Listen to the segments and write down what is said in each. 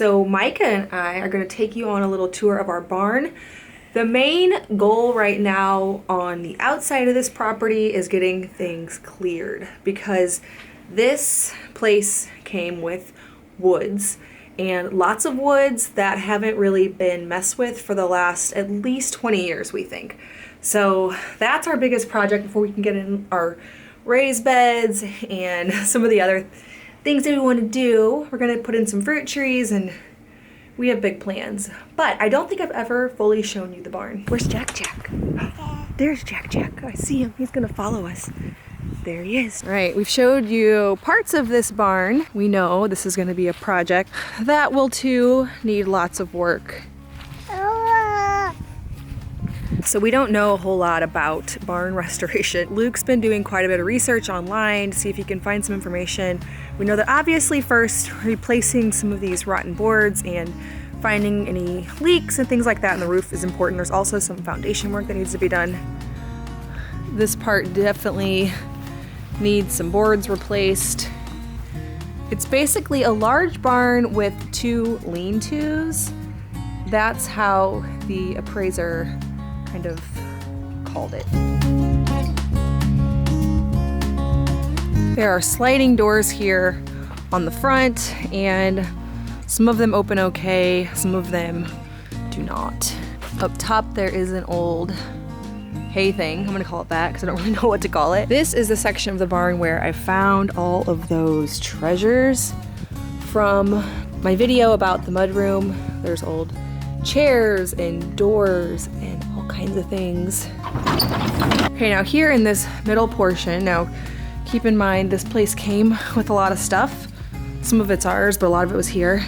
So Micah and I are going to take you on a little tour of our barn. The main goal right now on the outside of this property is getting things cleared, because this place came with woods, and lots of woods that haven't really been messed with for the last at least 20 years, we think. So that's our biggest project before we can get in our raised beds and some of the other things that we want to do. We're going to put in some fruit trees, and we have big plans. But I don't think I've ever fully shown you the barn. Where's Jack Jack? There's Jack Jack. I see him. He's going to follow us. There he is. All right, we've showed you parts of this barn. We know this is going to be a project that will too need lots of work. So we don't know a whole lot about barn restoration. Luke's been doing quite a bit of research online to see if he can find some information. We know that obviously first replacing some of these rotten boards and finding any leaks and things like that in the roof is important. There's also some foundation work that needs to be done. This part definitely needs some boards replaced. It's basically a large barn with 2 lean-tos. That's how the appraiser kind of called it. There are sliding doors here on the front, and some of them open okay, some of them do not. Up top there is an old hay thing. I'm gonna call it that because I don't really know what to call it. This is the section of the barn where I found all of those treasures from my video about the mudroom. There's old chairs and doors and all kinds of things. Okay, now here in this middle portion, now keep in mind this place came with a lot of stuff. Some of it's ours, but a lot of it was here.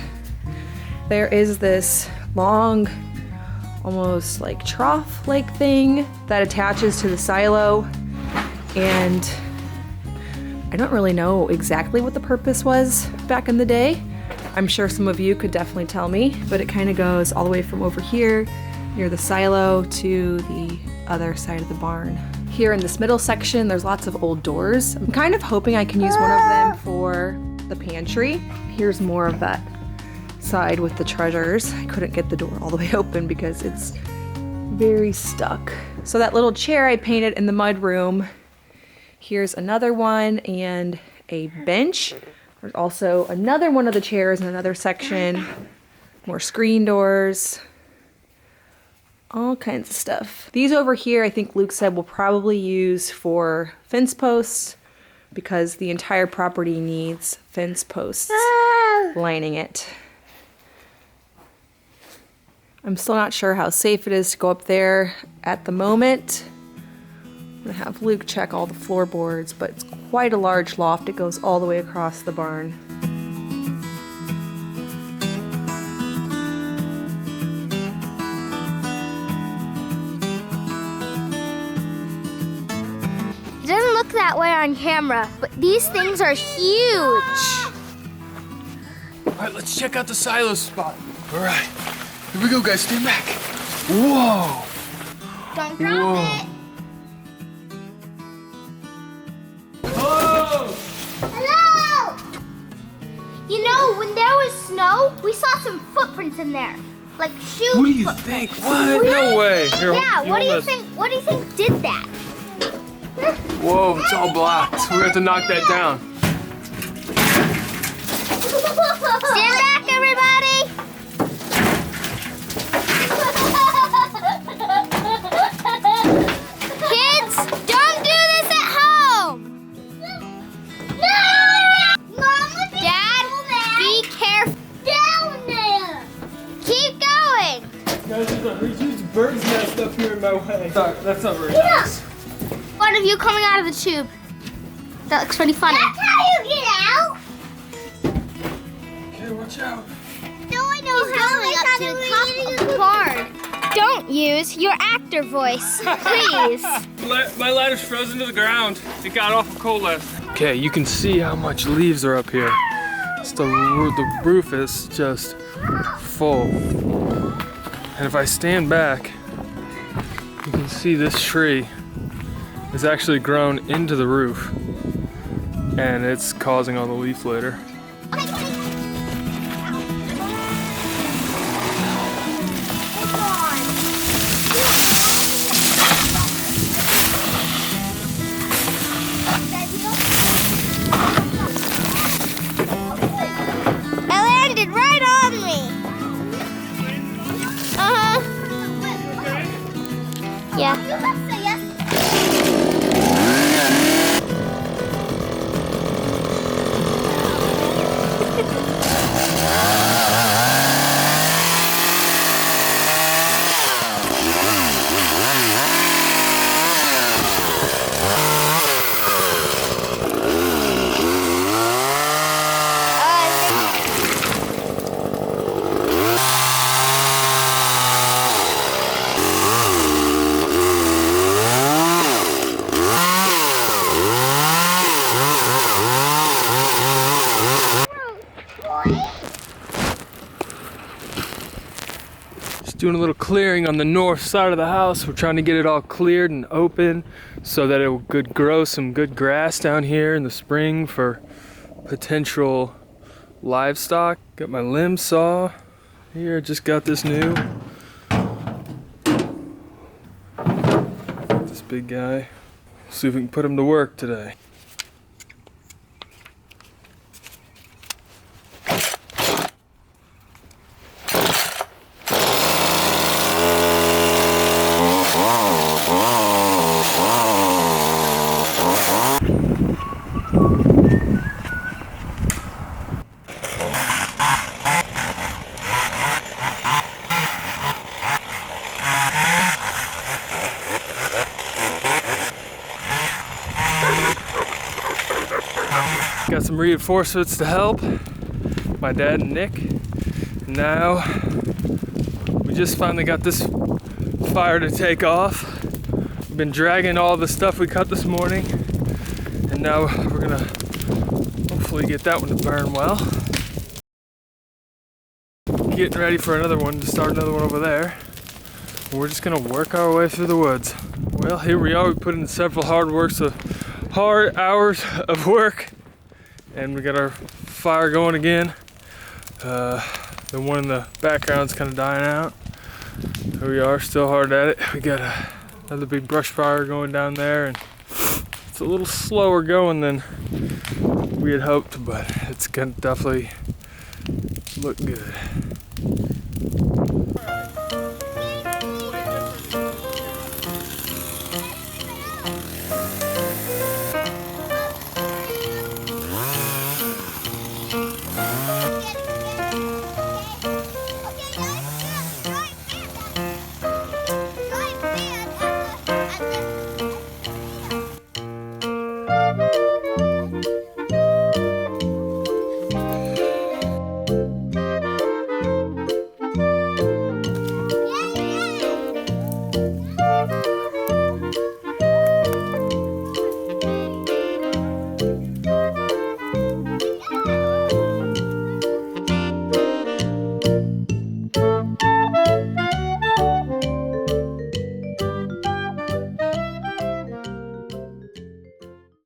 There is this long, almost like trough-like thing that attaches to the silo, and I don't really know exactly what the purpose was back in the day. I'm sure some of you could definitely tell me, but it kind of goes all the way from over here near the silo to the other side of the barn. Here in this middle section, there's lots of old doors. I'm kind of hoping I can use one of them for the pantry. Here's more of that side with the treasures. I couldn't get the door all the way open because it's very stuck. So that little chair I painted in the mud room. Here's another one and a bench. There's also another one of the chairs in another section. More screen doors. All kinds of stuff. These over here, I think Luke said, we'll probably use for fence posts because the entire property needs fence posts lining it. I'm still not sure how safe it is to go up there at the moment. I'm gonna have Luke check all the floorboards, but it's quite a large loft. It goes all the way across the barn. It doesn't look that way on camera, but these things are huge. All right, let's check out the silo spot. All right, here we go, guys. Stand back. Whoa. Don't drop it. Oh! Hello! You know, when there was snow, we saw some footprints in there. Like shoe What do you footprints. think? What? No way. Here, Yeah, what do you hold think? What do you think did that? this. Whoa, it's all blocked. We have to knock that down. Stand back, everybody! Kids, don't do this at home! No! Mama, Dad, be careful. Down there! Keep going! Guys, there's a huge bird's nest up here in my way. That's not very nice. One of you coming out of the tube. That looks pretty funny. That's how you get out! Okay, watch out. No, I know how to get up to the top of the barn. Don't use your actor voice, please. My ladder's frozen to the ground. It got awful cold last. Okay, you can see how much leaves are up here. The roof is just full. And if I stand back, you can see this tree is actually grown into the roof, and it's causing all the leaf litter. Yeah. You must say yes. Doing a little clearing on the north side of the house. We're trying to get it all cleared and open so that it could grow some good grass down here in the spring for potential livestock. Got my limb saw here, just got this new. This big guy. See if we can put him to work today. Got some reinforcements to help, my dad and Nick. And now we just finally got this fire to take off. We've been dragging all the stuff we cut this morning, and now we're gonna hopefully get that one to burn well. Getting ready for another one, to start another one over there. And we're just gonna work our way through the woods. Well, here we are. We put in several hard hours of work. And we got our fire going again. The one in the background's kind of dying out. Here we are, still hard at it. We got another big brush fire going down there, and it's a little slower going than we had hoped, but it's gonna definitely look good.